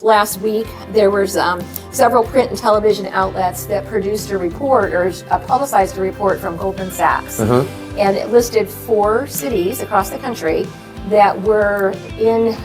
Last week, there was several print and television outlets that produced a report or publicized a report from Goldman Sachs. And it listed 4 cities across the country that were in,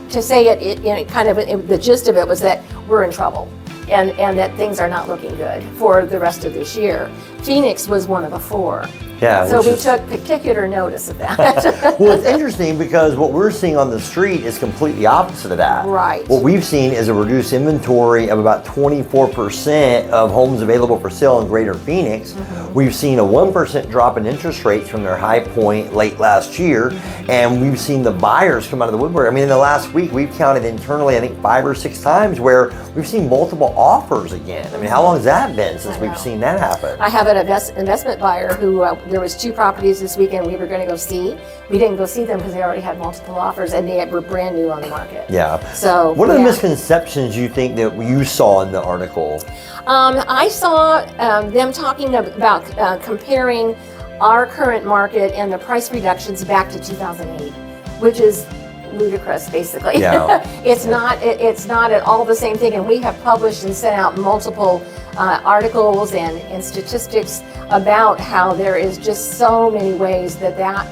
to say it kind of, the gist of it was that we're in trouble and that things are not looking good for the rest of this year. Phoenix was one of the 4. Yeah, so we took particular notice of that. Well, it's interesting because what we're seeing on the street is completely opposite of that. Right. What we've seen is a reduced inventory of about 24% of homes available for sale in Greater Phoenix. We've seen a 1% drop in interest rates from their high point late last year, and we've seen the buyers come out of the woodwork. I mean, in the last week, we've counted internally, I think 5 or 6 times where we've seen multiple offers again. I mean, how long has that been since we've seen that happen? I have an investment buyer who there was 2 properties this weekend we were going to go see. We didn't go see them because they already had multiple offers and they were brand new on the market. Yeah. So what are the misconceptions you think that you saw in the article? I saw them talking about comparing our current market and the price reductions back to 2008, which is ludicrous, basically. Yeah. It's not at all the same thing, and we have published and sent out multiple articles and statistics about how there is just so many ways that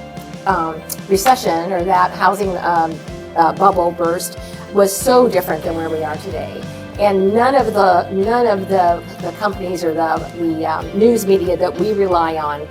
recession or that housing bubble burst was so different than where we are today. And none of the companies or the news media that we rely on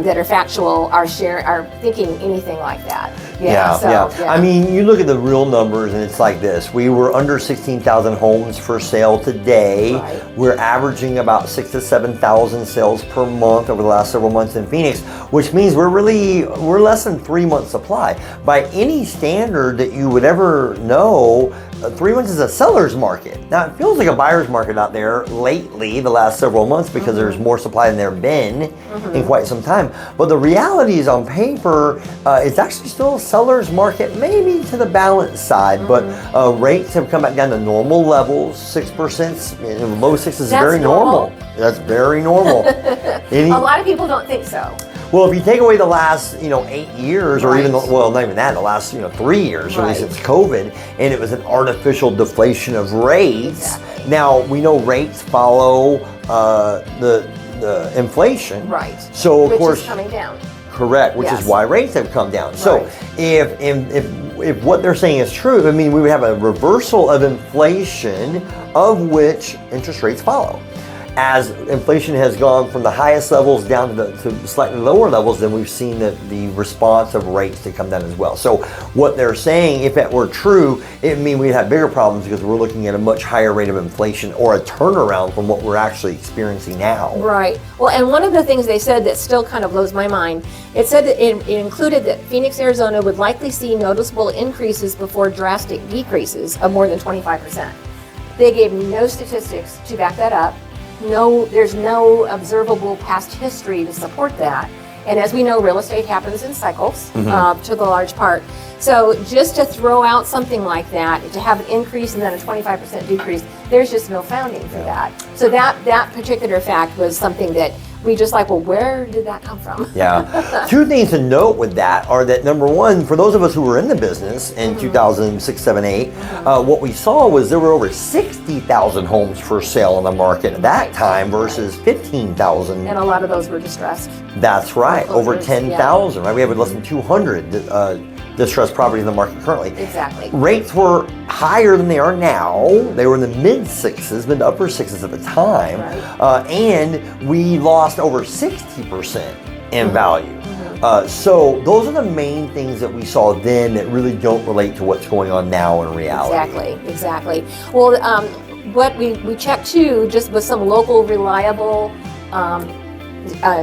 that are factual are thinking anything like that. Yeah. I mean, you look at the real numbers and it's like this. We were under 16,000 homes for sale today. Right. We're averaging about 6,000 to 7,000 sales per month over the last several months in Phoenix, which means we're less than 3 months supply. By any standard that you would ever know, 3 months is a seller's market. Now, it feels like a buyer's market out there lately, the last several months, because there's more supply than there been in quite some time. But the reality is, on paper, it's actually still a seller's market, maybe to the balance side, but rates have come back down to normal levels. 6%, low 6s is very normal. That's very normal. A lot of people don't think so. Well, if you take away the last, 8 years, or even, well, not even that, the last, 3 years, really since COVID, and it was an artificial deflation of rates. Exactly. Now, we know rates follow the inflation. Right. So, of course, which is coming down. Correct, which is why rates have come down. Right. So, if what they're saying is true, I mean, we would have a reversal of inflation, of which interest rates follow. As inflation has gone from the highest levels down to slightly lower levels, then we've seen the response of rates to come down as well. So what they're saying, if that were true, it would mean we'd have bigger problems because we're looking at a much higher rate of inflation or a turnaround from what we're actually experiencing now. Right. Well, and one of the things they said that still kind of blows my mind, it said that it included that Phoenix, Arizona would likely see noticeable increases before drastic decreases of more than 25%. They gave no statistics to back that up. There's no observable past history to support that. And as we know, real estate happens in cycles to the large part. So just to throw out something like that, to have an increase and then a 25% decrease, there's just no founding for that. So that particular fact was something that we just like, well, where did that come from? Yeah. 2 things to note with that are that, number one, for those of us who were in the business in 2006, 7, 8, what we saw was there were over 60,000 homes for sale on the market at that time versus 15,000. And a lot of those were distressed. That's right. Over 10,000. Right? We have less than 200 distressed properties in the market currently. Exactly. Rates were higher than they are now. They were in the mid 6s, mid to upper 6s at the time. Right. And we lost over 60% in value. So those are the main things that we saw then that really don't relate to what's going on now in reality. Exactly. Well, what we checked too, just with some local reliable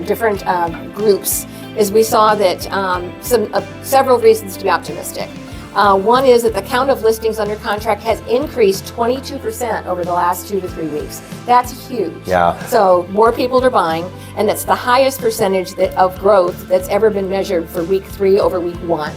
different groups, is we saw that several reasons to be optimistic. One is that the count of listings under contract has increased 22% over the last 2 to 3 weeks. That's huge. Yeah. So more people are buying, and that's the highest percentage of growth that's ever been measured for week 3 over week 1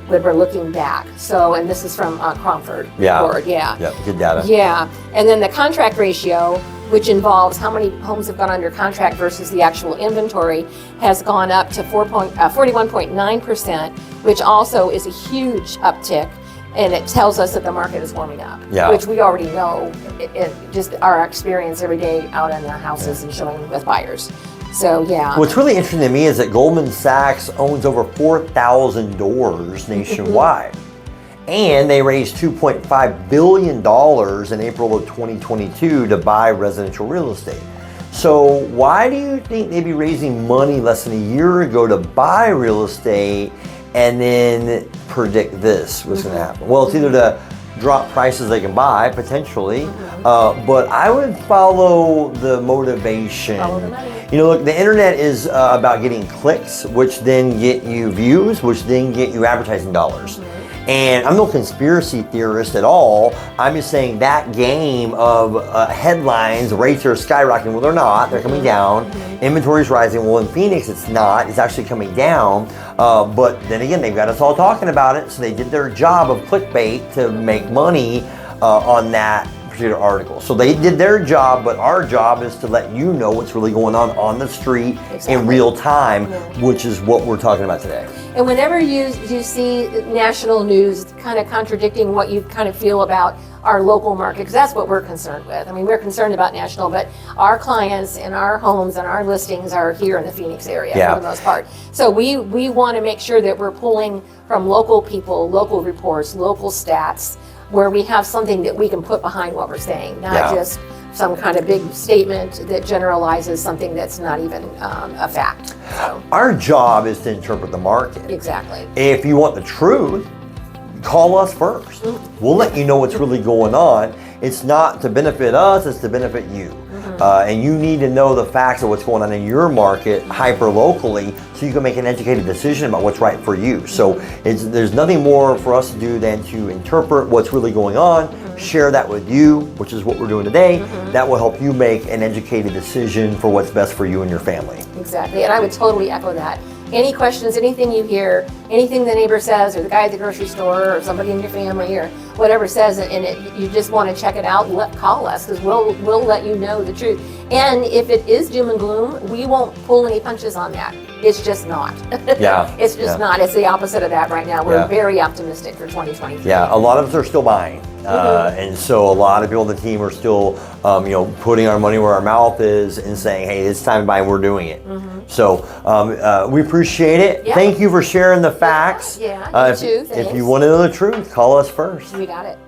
when we're looking back. So, and this is from Cromford report. Yeah, good data. Yeah, and then the contract ratio, which involves how many homes have gone under contract versus the actual inventory, has gone up to 41.9%, which also is a huge uptick And it tells us that the market is warming up, Yeah. which we already know. Just our experience every day out in the houses and showing with buyers. So yeah. What's really interesting to me is that Goldman Sachs owns over 4,000 doors nationwide. And they raised $2.5 billion in April of 2022 to buy residential real estate. So why do you think they'd be raising money less than a year ago to buy real estate and then predict this was going to happen? Well, it's either to drop prices they can buy, potentially, but I would follow the motivation. Follow the money. You know, look, the internet is about getting clicks, which then get you views, which then get you advertising dollars. And I'm no conspiracy theorist at all. I'm just saying that game of headlines, rates are skyrocketing. Well, they're not. They're coming down. Inventory's rising. Well, in Phoenix, it's not. It's actually coming down. But then again, they've got us all talking about it. So they did their job of clickbait to make money on that particular article. So they did their job, but our job is to let you know what's really going on the street in real time, which is what we're talking about today. And whenever you see national news kind of contradicting what you kind of feel about our local market, because that's what we're concerned with. I mean, we're concerned about national, but our clients and our homes and our listings are here in the Phoenix area for the most part. So we want to make sure that we're pulling from local people, local reports, local stats, where we have something that we can put behind what we're saying, not just some kind of big statement that generalizes something that's not even a fact. So. Our job is to interpret the market. Exactly. If you want the truth, call us first. We'll let you know what's really going on. It's not to benefit us, it's to benefit you. And you need to know the facts of what's going on in your market hyper locally so you can make an educated decision about what's right for you. So there's nothing more for us to do than to interpret what's really going on, share that with you, which is what we're doing today. That will help you make an educated decision for what's best for you and your family. Exactly, and I would totally echo that. Any questions, anything you hear, anything the neighbor says, or the guy at the grocery store, or somebody in your family, or whatever says, and you just want to check it out, call us, because we'll let you know the truth. And if it is doom and gloom, we won't pull any punches on that. It's just not. It's just not. It's the opposite of that right now. We're very optimistic for 2023. Yeah, a lot of us are still buying. And so a lot of people on the team are still, putting our money where our mouth is and saying, hey, it's time to buy, and we're doing it. So we appreciate it. Thank you for sharing the facts. You too. If you want to know the truth, call us first. We got it.